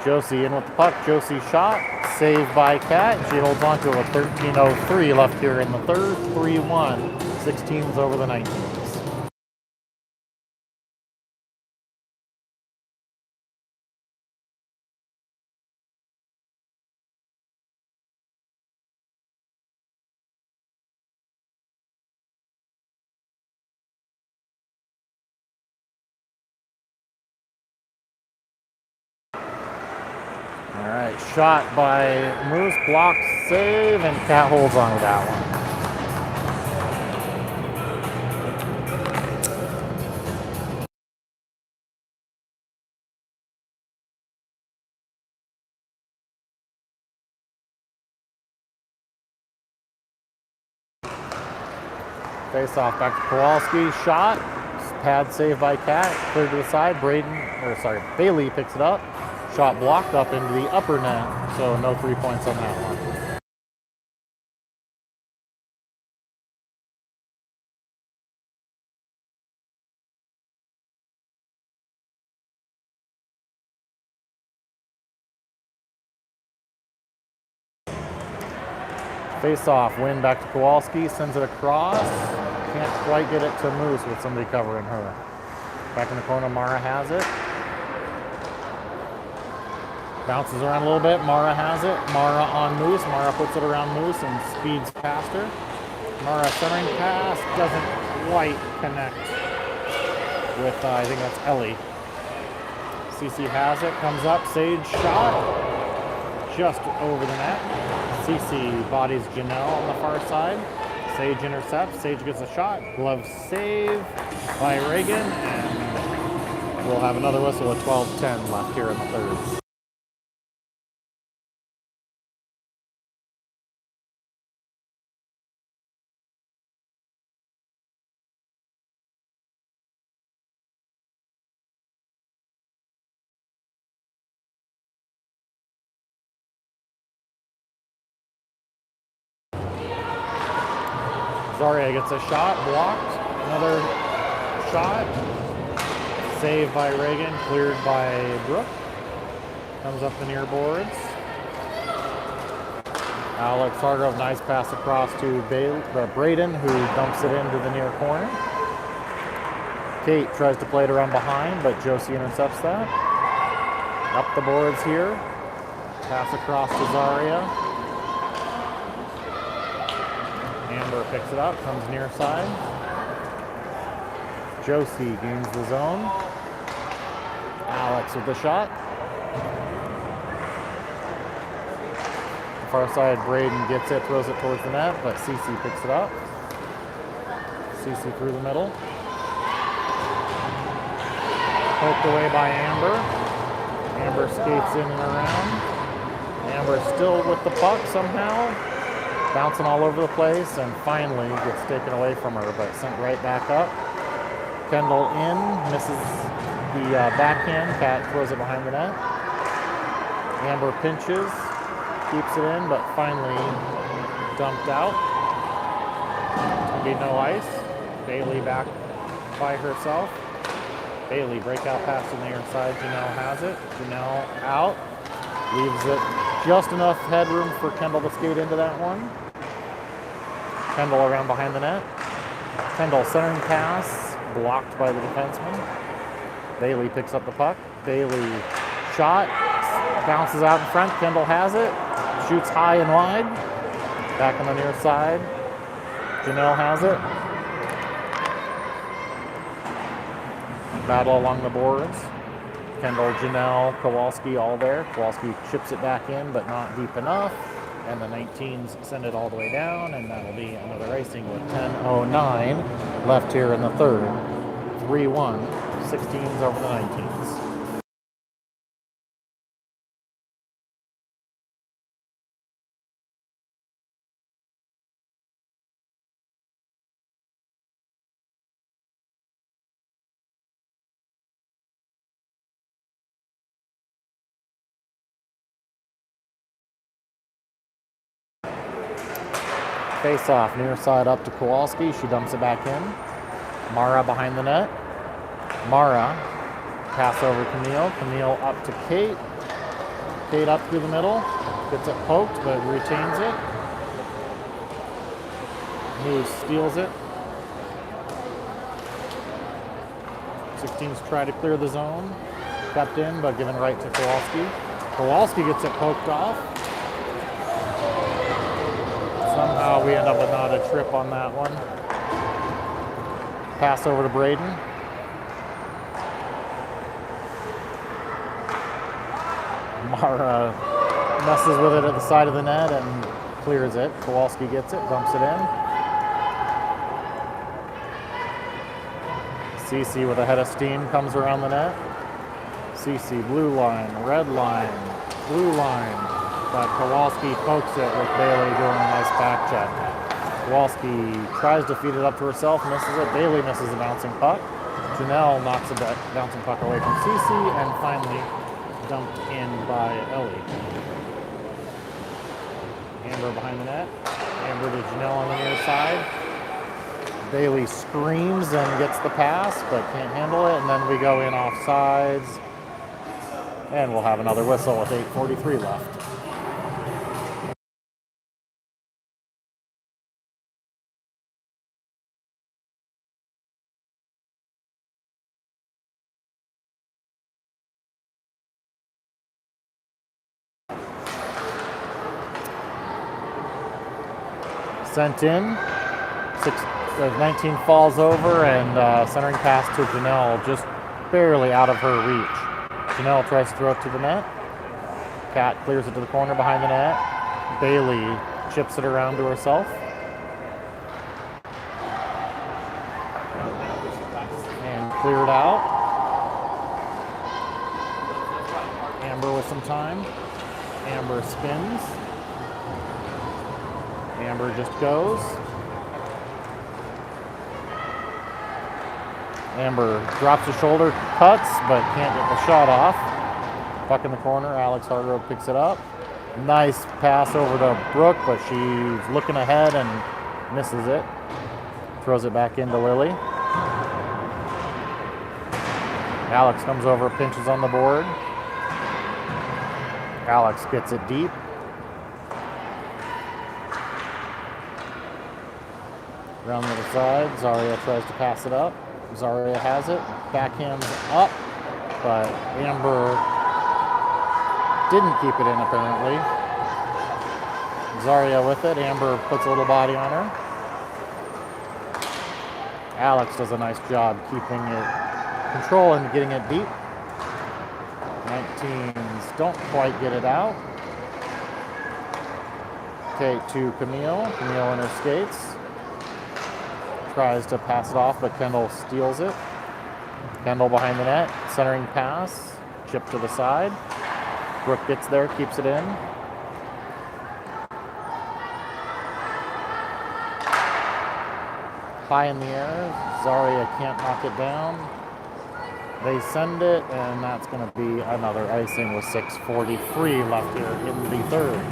Josie in with the puck. Josie shot. Saved by Kat. She holds on to it with 13:03 left here in the third. 3-1. 16s over the 19s. All right, shot by Moose, blocked, save, and Cat holds on to that one. Face off back to Kowalski, shot, pad save by Cat, cleared to the side. Bailey picks it up, shot blocked up into the upper net, so no 3 points on that one. Face off, win back to Kowalski, sends it across. Can't quite get it to Moose with somebody covering her. Back in the corner, Mara has it. Bounces around a little bit, Mara has it. Mara on Moose, Mara puts it around Moose and speeds past her. Mara centering pass, doesn't quite connect with, I think that's Ellie. CC has it, comes up, Sage shot, just over the net. CC bodies Janelle on the far side. Sage intercepts. Sage gets a shot. Glove save by Reagan. And we'll have another whistle at 12:10 left here in the third. Zarya gets a shot, blocked. Another shot. Saved by Reagan, cleared by Brooke. Comes up the near boards. Alex Hargrove, nice pass across to Braden, who dumps it into the near corner. Kate tries to play it around behind, but Josie intercepts that. Up the boards here. Pass across to Zarya. Amber picks it up, comes near side. Josie gains the zone. Alex with the shot. Far side, Braden gets it, throws it towards the net, but CC picks it up. CC through the middle. Poked away by Amber. Amber skates in and around. Amber still with the puck somehow. Bouncing all over the place and finally gets taken away from her, but sent right back up. Kendall in, misses the backhand. Cat throws it behind the net. Amber pinches, keeps it in, but finally dumped out. It's going to be no ice. Bailey back by herself. Bailey breakout pass on the near side. Janelle has it. Janelle out. Leaves it just enough headroom for Kendall to skate into that one. Kendall around behind the net. Kendall centering pass, blocked by the defenseman. Bailey picks up the puck. Bailey shot, bounces out in front. Kendall has it, shoots high and wide. Back on the near side. Janelle has it. Battle along the boards. Kendall, Janelle, Kowalski all there. Kowalski chips it back in, but not deep enough. And the 19s send it all the way down, and that'll be another icing with 10:09 left here in the third. 3-1, 16s over the 19s. Face off, near side up to Kowalski. She dumps it back in. Mara behind the net. Mara, pass over Camille. Camille up to Kate. Kate up through the middle. Gets it poked, but retains it. Moose steals it. 16s try to clear the zone. Kept in, but given right to Kowalski. Kowalski gets it poked off. Somehow we end up with not a trip on that one. Pass over to Braden. Mara messes with it at the side of the net and clears it. Kowalski gets it, dumps it in. Cece with a head of steam comes around the net. Cece, blue line, red line, blue line. But Kowalski pokes it with Bailey doing a nice back check. Kowalski tries to feed it up to herself, misses it. Bailey misses a bouncing puck. Janelle knocks a bouncing puck away from Cece and finally dumped in by Ellie. Amber behind the net. Amber to Janelle on the near side. Bailey screams and gets the pass, but can't handle it. And then we go in off sides. And we'll have another whistle with 8:43 left. Sent in. 19 falls over and centering pass to Janelle, just barely out of her reach. Janelle tries to throw it to the net. Kat clears it to the corner behind the net. Bailey chips it around to herself. And cleared out. Amber with some time. Amber spins. Amber just goes. Amber drops the shoulder, cuts, but can't get the shot off. Puck in the corner, Alex Hargrove picks it up. Nice pass over to Brooke, but she's looking ahead and misses it. Throws it back into Lily. Alex comes over, pinches on the board. Alex gets it deep. Around the other side, Zaria tries to pass it up. Zaria has it, backhands up, but Amber didn't keep it in apparently. Zaria with it, Amber puts a little body on her. Alex does a nice job keeping it control and getting it deep. 19s don't quite get it out. Okay, to Camille. Camille in her skates. Tries to pass it off, but Kendall steals it. Kendall behind the net, centering pass, chip to the side. Brooke gets there, keeps it in. High in the air, Zaria can't knock it down. They send it, and that's going to be another icing with 6:43 left here in the third.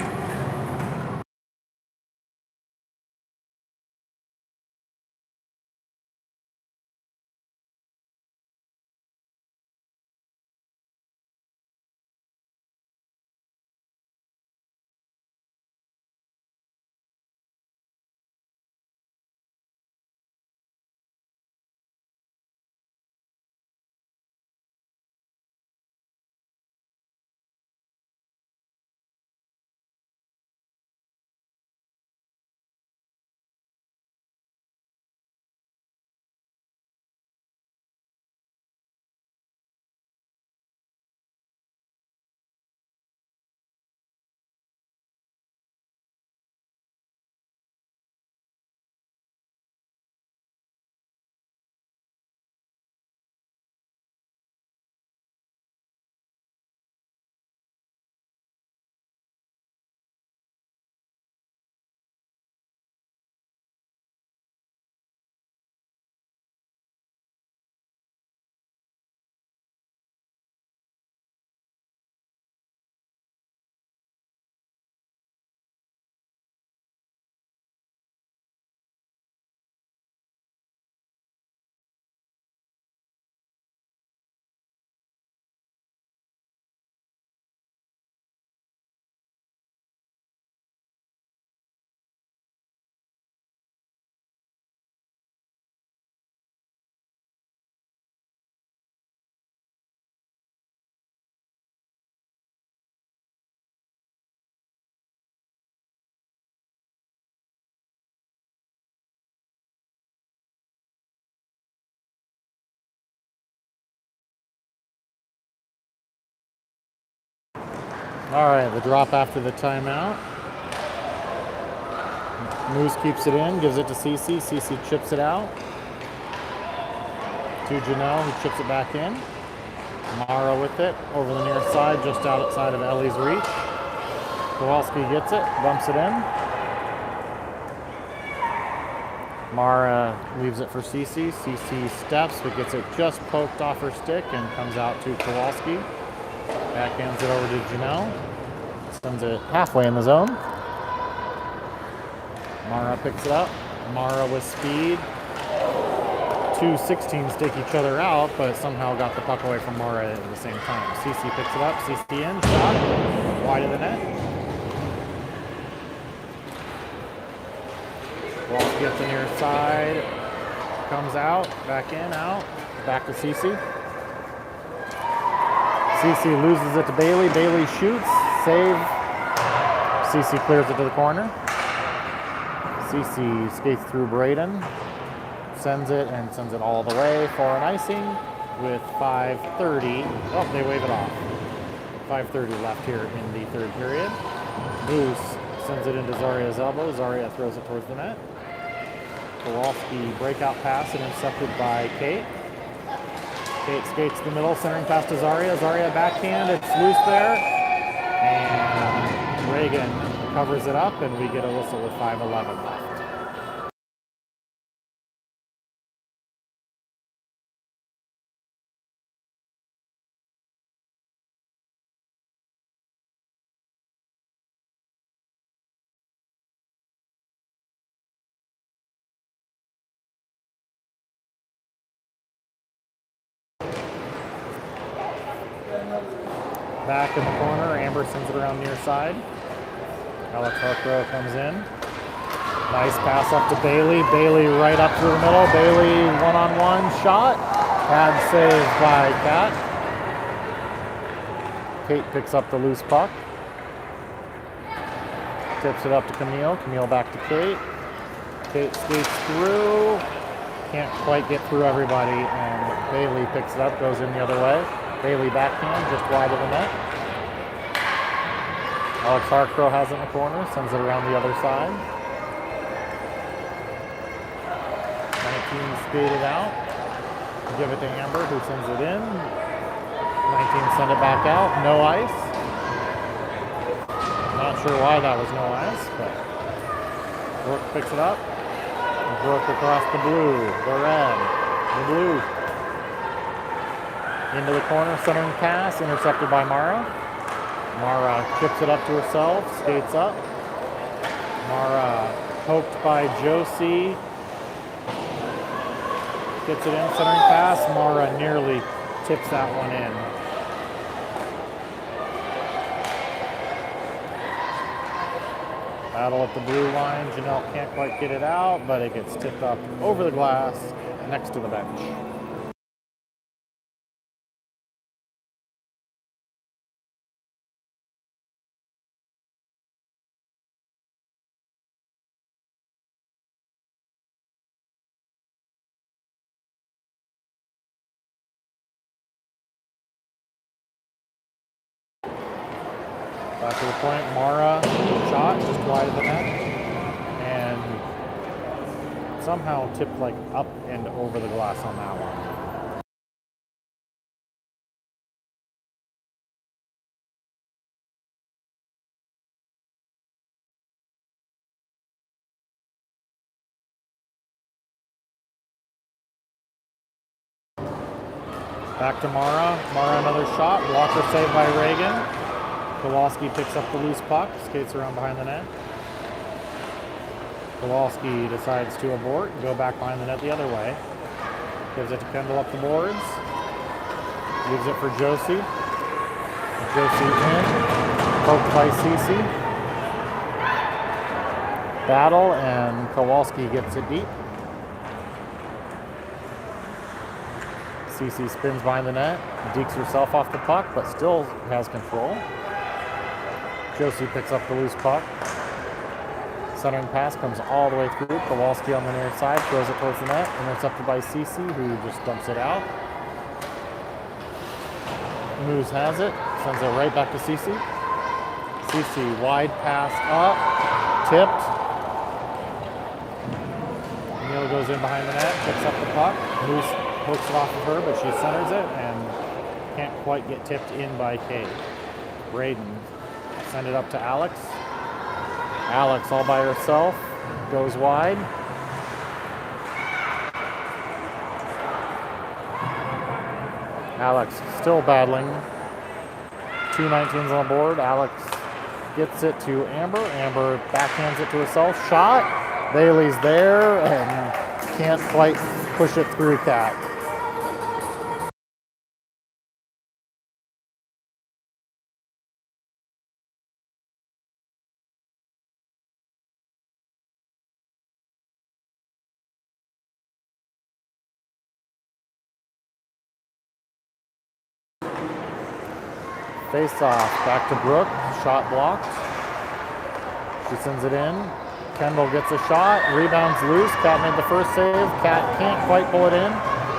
All right, the drop after the timeout. Moose keeps it in, gives it to CC. CC chips it out to Janelle, who chips it back in. Mara with it over the near side, just outside of Ellie's reach. Kowalski gets it, bumps it in. Mara leaves it for CC. CC steps, but gets it just poked off her stick and comes out to Kowalski. Backhands it over to Janelle. Sends it halfway in the zone. Mara picks it up. Mara with speed. Two 16s take each other out, but somehow got the puck away from Mara at the same time. CC picks it up. CC in. Shot. Wide of the net. Walsh gets the near side. Comes out. Back in. Out. Back to CC. CC loses it to Bailey. Bailey shoots. Save. CC clears it to the corner. CC skates through Braden. Sends it and sends it all the way for an icing with 5:30. Oh, they wave it off. 5:30 left here in the third period. Moose sends it into Zaria's elbow. Zaria throws it towards the net. Kowalski breakout pass and intercepted by Kate. Kate skates the middle, centering pass to Zaria. Zaria backhand, it's loose there. And Reagan covers it up, and we get a whistle with 5:11 left. Back in the corner, Amber sends it around near side. Alex Harkrow comes in. Nice pass up to Bailey. Bailey right up through the middle. Bailey one-on-one shot. Pad saved by Kat. Kate picks up the loose puck. Tips it up to Camille. Camille back to Kate. Kate skates through. Can't quite get through everybody, and Bailey picks it up, goes in the other way. Bailey backhand, just wide of the net. Alex Harkrow has it in the corner, sends it around the other side. 19 skated out. Give it to Amber, who sends it in. 19 send it back out, no ice. Not sure why that was no ice, but Brooke picks it up. Brooke across the blue, the red, the blue. Into the corner, centering pass, intercepted by Mara. Mara chips it up to herself, skates up. Mara poked by Josie. Gets it in, centering pass. Mara nearly tips that one in. Battle at the blue line. Janelle can't quite get it out, but it gets tipped up over the glass next to the bench. Back to the point, Mara shot just wide of the net, and somehow tipped like up and over the glass on that one. Back to Mara. Mara another shot. Blocker saved by Reagan. Kowalski picks up the loose puck, skates around behind the net. Kowalski decides to abort and go back behind the net the other way. Gives it to Kendall up the boards. Gives it for Josie. Josie in. Poked by Cece. Battle, and Kowalski gets it deep. Cece spins behind the net, dekes herself off the puck, but still has control. Josie picks up the loose puck. Centering pass comes all the way through. Kowalski on the near side, throws it towards the net, intercepted by Cece, who just dumps it out. Moose has it, sends it right back to Cece. Cece, wide pass up, tipped. Neal goes in behind the net, picks up the puck. Moose hooks it off of her, but she centers it and can't quite get tipped in by Kate. Braden send it up to Alex. Alex all by herself, goes wide. Alex still battling. 2 19s on the board. Alex gets it to Amber. Amber backhands it to herself. Shot. Bailey's there and can't quite push it through Cat. Face off, back to Brooke, shot blocked. She sends it in. Kendall gets a shot, rebounds loose. Cat made the first save. Cat can't quite pull it in.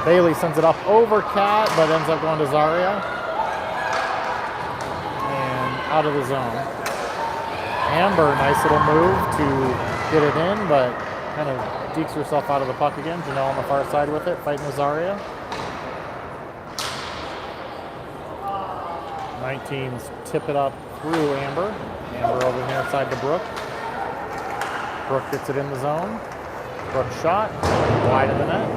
Bailey sends it up over Cat, but ends up going to Zaria. And out of the zone. Amber, nice little move to get it in, but kind of dekes herself out of the puck again. Janelle on the far side with it, fighting with Zaria. 19s tip it up through Amber. Amber over here inside to Brooke. Brooke gets it in the zone. Brooke shot, wide of the net.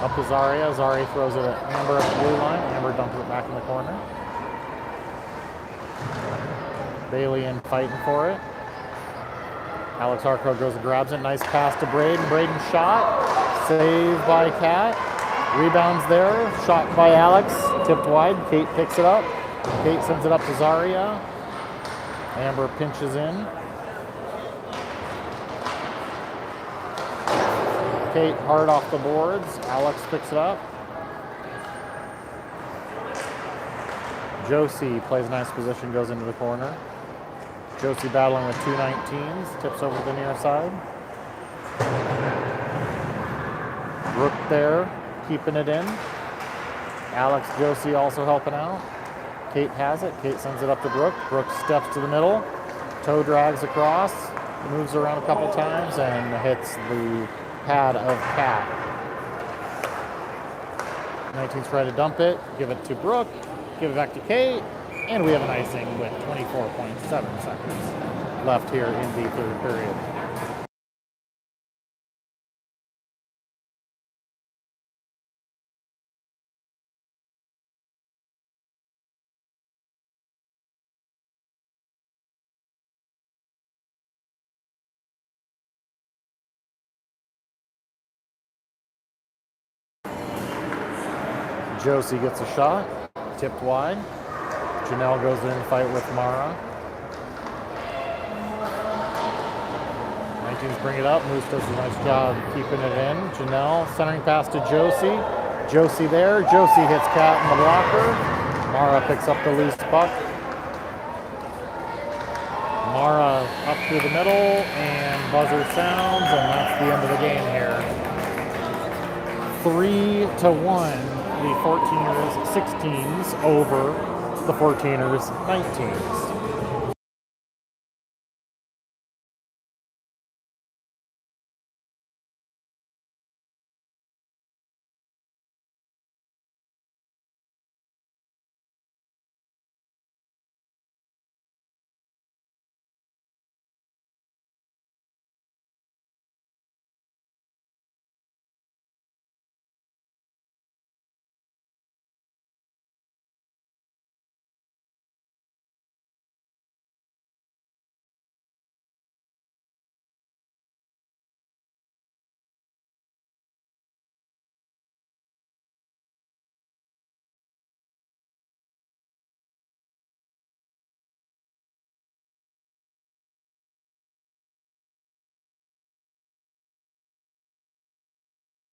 Up to Zaria. Zaria throws it at Amber at the blue line. Amber dumps it back in the corner. Bailey in fighting for it. Alex Harco goes and grabs it. Nice pass to Braden. Braden shot. Saved by Cat. Rebounds there, shot by Alex, tipped wide. Kate picks it up. Kate sends it up to Zaria. Amber pinches in. Kate hard off the boards. Alex picks it up. Josie plays a nice position, goes into the corner. Josie battling with 2 19s, tips over to the near side. Brooke there, keeping it in. Alex, Josie also helping out. Kate has it. Kate sends it up to Brooke. Brooke steps to the middle. Toe drags across. Moves around a couple times and hits the pad of Cat. 19's try to dump it. Give it to Brooke. Give it back to Kate. And we have an icing with 24.7 seconds left here in the third period. Josie gets a shot, tipped wide. Janelle goes in to fight with Mara. 19s bring it up. Moose does a nice job keeping it in. Janelle centering pass to Josie. Josie there. Josie hits Cat in the blocker. Mara picks up the loose puck. Mara up through the middle, and buzzer sounds, and that's the end of the game here. 3-1. The 14ers 16s over the 14ers 19s.